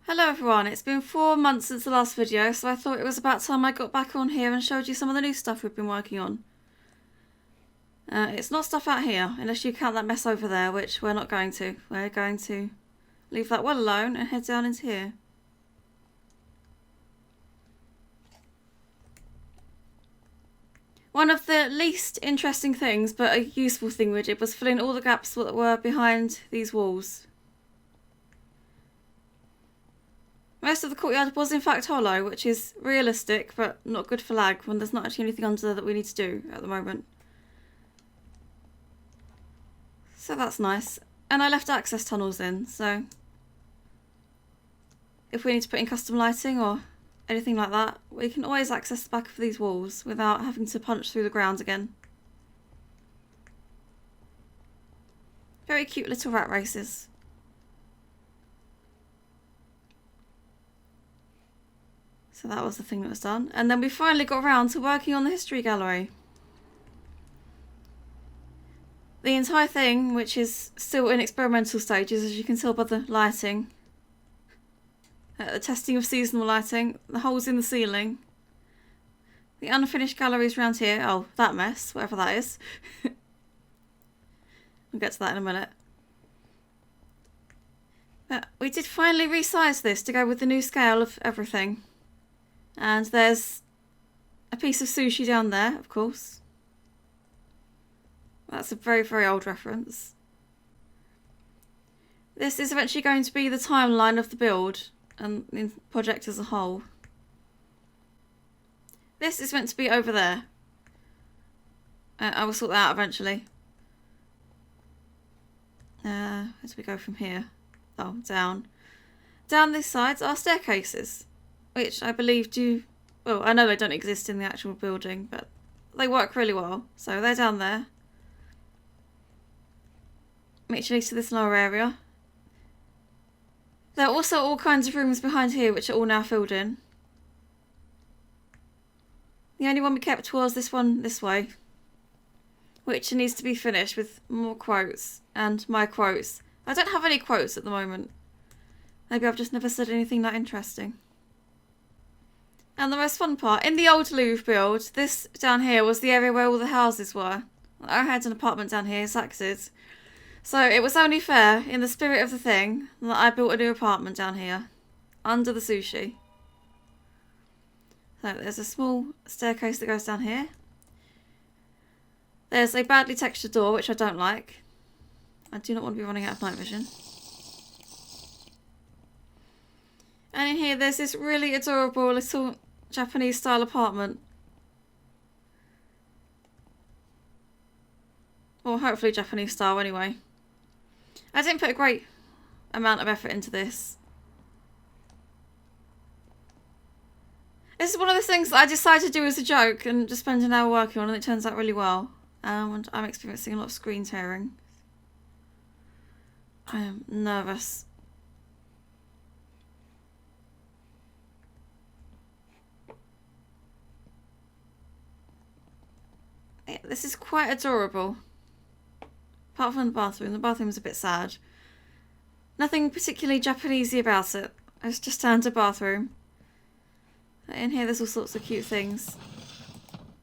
Hello everyone, it's been 4 months since the last video, so I thought it was about time I got back on here and showed you some of the new stuff we've been working on. It's not stuff out here, unless you count that mess over there, which we're not going to. We're going to leave that well alone and head down into here. One of the least interesting things, but a useful thing we did, was filling all the gaps that were behind these walls. Most of the courtyard was in fact hollow, which is realistic, but not good for lag when there's not actually anything under there that we need to do at the moment. So that's nice. And I left access tunnels in, so if we need to put in custom lighting or anything like that, we can always access the back of these walls without having to punch through the ground again. Very cute little rat races. So that was the thing that was done. And then we finally got around to working on the history gallery. The entire thing, which is still in experimental stages, as you can tell by the lighting. The testing of seasonal lighting, the holes in the ceiling. The unfinished galleries around here. Oh, that mess, whatever that is. We'll get to that in a minute. But we did finally resize this to go with the new scale of everything. And there's a piece of sushi down there, of course. That's a very, very old reference. This is eventually going to be the timeline of the build and the project as a whole. This is meant to be over there. I will sort that out eventually. Where do we go from here? Oh, down. Down this side are staircases, which I believe do... Well, I know they don't exist in the actual building, but they work really well. So they're down there. Which leads to this lower area. There are also all kinds of rooms behind here, which are all now filled in. The only one we kept was this one this way, which needs to be finished with more quotes and my quotes. I don't have any quotes at the moment. Maybe I've just never said anything that interesting. And the most fun part, in the old Louvre build, this down here was the area where all the houses were. I had an apartment down here, Zach did. So it was only fair, in the spirit of the thing, that I built a new apartment down here, under the sushi. So there's a small staircase that goes down here. There's a badly textured door, which I don't like. I do not want to be running out of night vision. And in here there's this really adorable little Japanese style apartment. Or hopefully Japanese style anyway. I didn't put a great amount of effort into this. This is one of those things that I decided to do as a joke and just spend an hour working on, and it turns out really well. And I'm experiencing a lot of screen tearing. I am nervous. Yeah, this is quite adorable. Apart from the bathroom. The bathroom's a bit sad. Nothing particularly Japanesey about it. It's just standard bathroom. In here there's all sorts of cute things.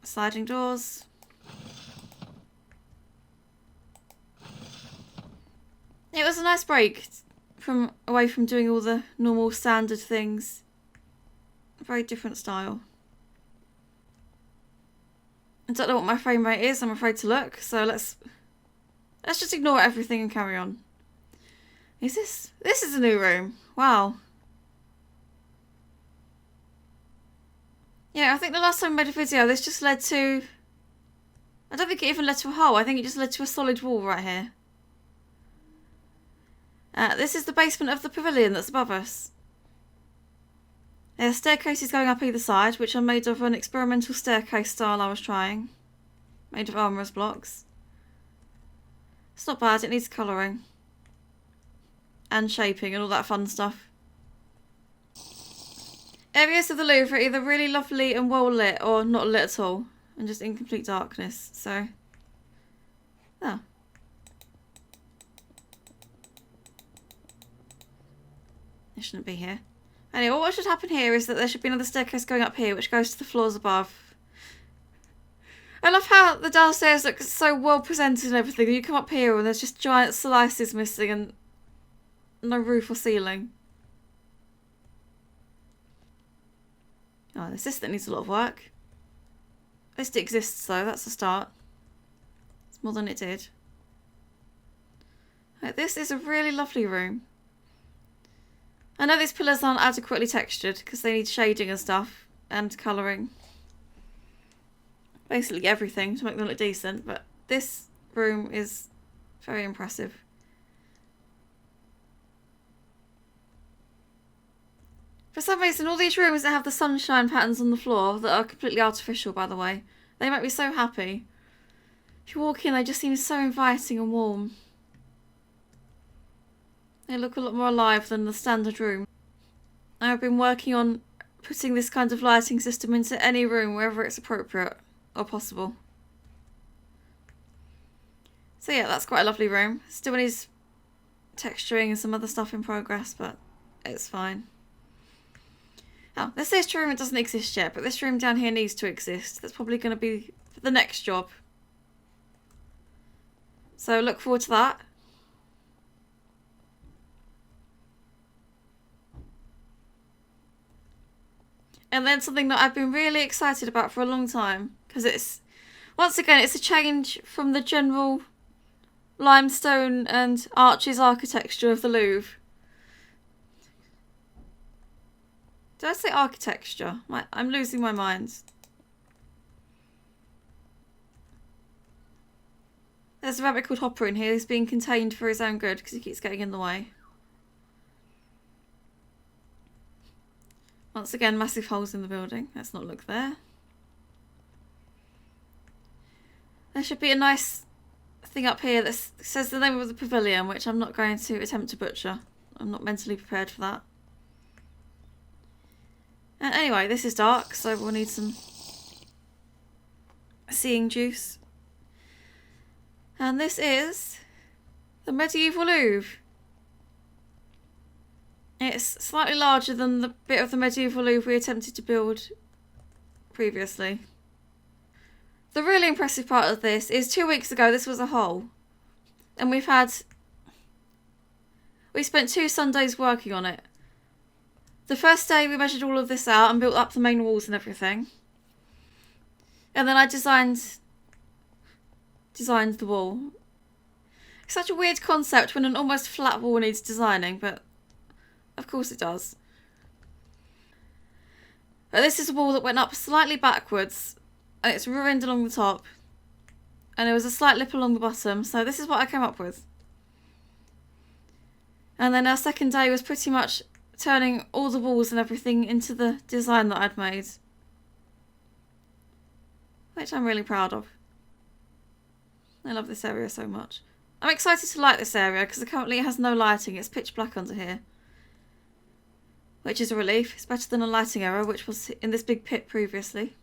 Sliding doors. It was a nice break from away from doing all the normal standard things. A very different style. I don't know what my frame rate is, I'm afraid to look, so let's just ignore everything and carry on. This is a new room. Wow. Yeah, I think the last time I made a video, this just led to... I don't think it even led to a hole. I think it just led to a solid wall right here. This is the basement of the pavilion that's above us. There are staircases going up either side, which are made of an experimental staircase style I was trying. Made of armourer's blocks. It's not bad, it needs colouring. And shaping and all that fun stuff. Areas of the Louvre are either really lovely and well lit or not lit at all. And just in complete darkness, so... Oh. It shouldn't be here. Anyway, what should happen here is that there should be another staircase going up here, which goes to the floors above. I love how the downstairs looks so well presented and everything. You come up here and there's just giant slices missing and no roof or ceiling. Oh, there's this that needs a lot of work. At least it exists though, that's a start. It's more than it did. Right, this is a really lovely room. I know these pillars aren't adequately textured because they need shading and stuff and colouring. Basically everything to make them look decent, but this room is very impressive. For some reason, all these rooms that have the sunshine patterns on the floor that are completely artificial, by the way, they make me so happy. If you walk in, they just seem so inviting and warm. They look a lot more alive than the standard room. I've been working on putting this kind of lighting system into any room wherever it's appropriate or possible. So yeah, that's quite a lovely room. Still needs texturing and some other stuff in progress, but it's fine. Oh, there's this room that doesn't exist yet, but this room down here needs to exist. That's probably going to be the next job. So look forward to that. And then something that I've been really excited about for a long time, because it's, once again, it's a change from the general limestone and arches architecture of the Louvre. Did I say architecture? I'm losing my mind. There's a rabbit called Hopper in here who's being contained for his own good because he keeps getting in the way. Once again, massive holes in the building. Let's not look there. There should be a nice thing up here that says the name of the pavilion, which I'm not going to attempt to butcher. I'm not mentally prepared for that. Anyway, this is dark, so we'll need some seeing juice. And this is the medieval Louvre. It's slightly larger than the bit of the medieval Louvre we attempted to build previously. The really impressive part of this is 2 weeks ago this was a hole. And we spent 2 Sundays working on it. The first day we measured all of this out and built up the main walls and everything. And then I designed the wall. It's such a weird concept when an almost flat wall needs designing, but of course it does. But this is a wall that went up slightly backwards and it's ruined along the top. And there was a slight lip along the bottom, so this is what I came up with. And then our second day was pretty much turning all the walls and everything into the design that I'd made. Which I'm really proud of. I love this area so much. I'm excited to light this area because currently it has no lighting. It's pitch black under here. Which is a relief. It's better than a lighting error, which was in this big pit previously.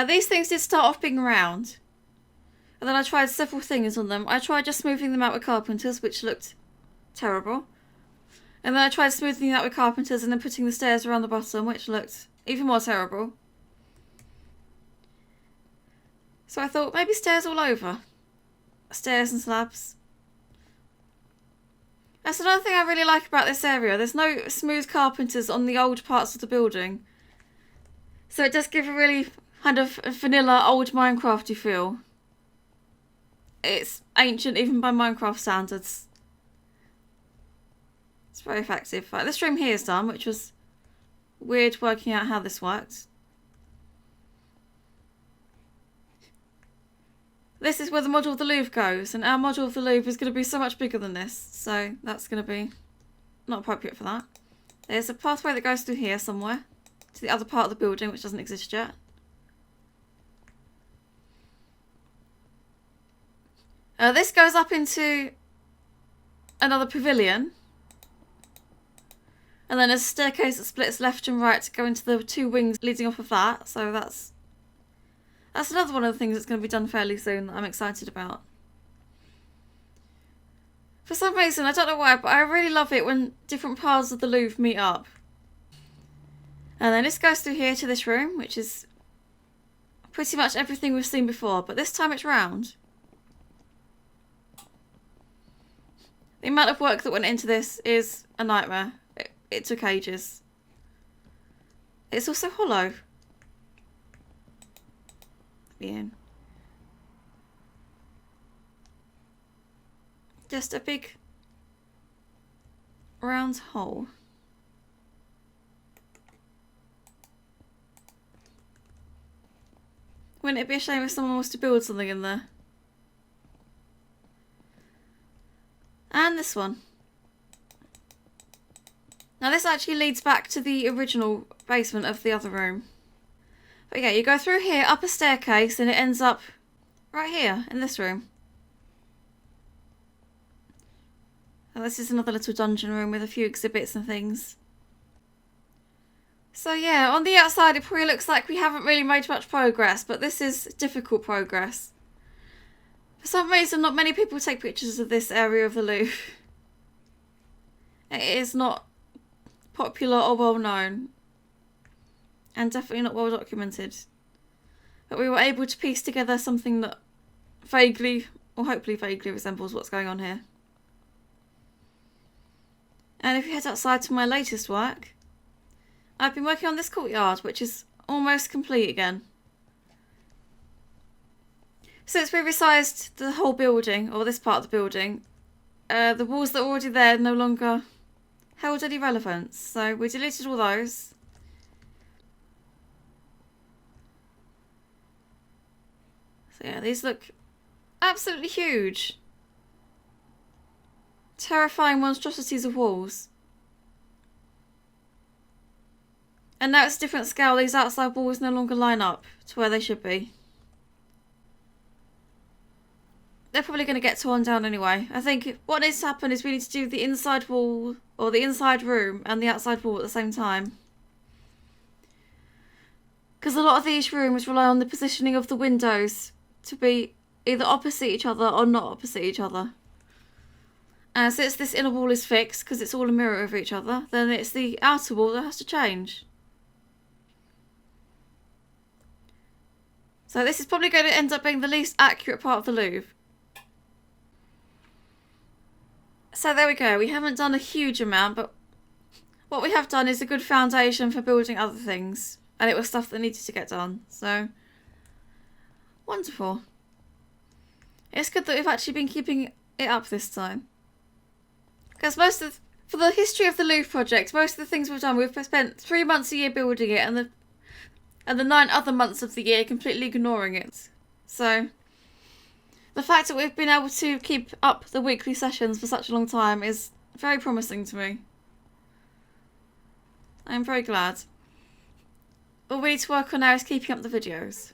These things did start off being round. And then I tried several things on them. I tried just smoothing them out with carpenters, which looked terrible. And then I tried smoothing it out with carpenters and then putting the stairs around the bottom, which looked even more terrible. So I thought, maybe stairs all over. Stairs and slabs. That's another thing I really like about this area. There's no smooth carpenters on the old parts of the building. So it does give a really kind of vanilla old Minecrafty feel. It's ancient even by Minecraft standards. It's very effective. Right, this room here is done, which was weird working out how this worked. This is where the model of the Louvre goes, and our model of the Louvre is going to be so much bigger than this, so that's going to be not appropriate for that. There's a pathway that goes through here somewhere, to the other part of the building, which doesn't exist yet. This goes up into another pavilion. And then there's a staircase that splits left and right to go into the 2 wings leading off of that. So that's another one of the things that's going to be done fairly soon that I'm excited about. For some reason, I don't know why, but I really love it when different parts of the Louvre meet up. And then this goes through here to this room, which is pretty much everything we've seen before, but this time it's round. The amount of work that went into this is a nightmare. It took ages. It's also hollow. Ian. Just a big round hole. Wouldn't it be a shame if someone was to build something in there? And this one. Now this actually leads back to the original basement of the other room. But yeah, you go through here, up a staircase, and it ends up right here, in this room. And this is another little dungeon room with a few exhibits and things. So yeah, on the outside it probably looks like we haven't really made much progress, but this is difficult progress. For some reason, not many people take pictures of this area of the Louvre. It is not popular or well known. And definitely not well documented. But we were able to piece together something that vaguely, or hopefully vaguely, resembles what's going on here. And if you head outside to my latest work, I've been working on this courtyard, which is almost complete again. Since we resized the whole building, or this part of the building, the walls that were already there no longer held any relevance, so we deleted all those. So yeah, these look absolutely huge. Terrifying monstrosities of walls. And now it's a different scale, these outside walls no longer line up to where they should be. They're probably going to get torn down anyway. I think what needs to happen is we need to do the inside wall, or the inside room, and the outside wall at the same time. Because a lot of these rooms rely on the positioning of the windows to be either opposite each other or not opposite each other. And since this inner wall is fixed, because it's all a mirror of each other, then it's the outer wall that has to change. So this is probably going to end up being the least accurate part of the Louvre. So there we go, we haven't done a huge amount, but what we have done is a good foundation for building other things. And it was stuff that needed to get done, so wonderful. It's good that we've actually been keeping it up this time. Because for the history of the Louvre project, most of the things we've done, we've spent 3 months a year building it, and the 9 other months of the year completely ignoring it. So the fact that we've been able to keep up the weekly sessions for such a long time is very promising to me. I'm very glad. All we need to work on now is keeping up the videos.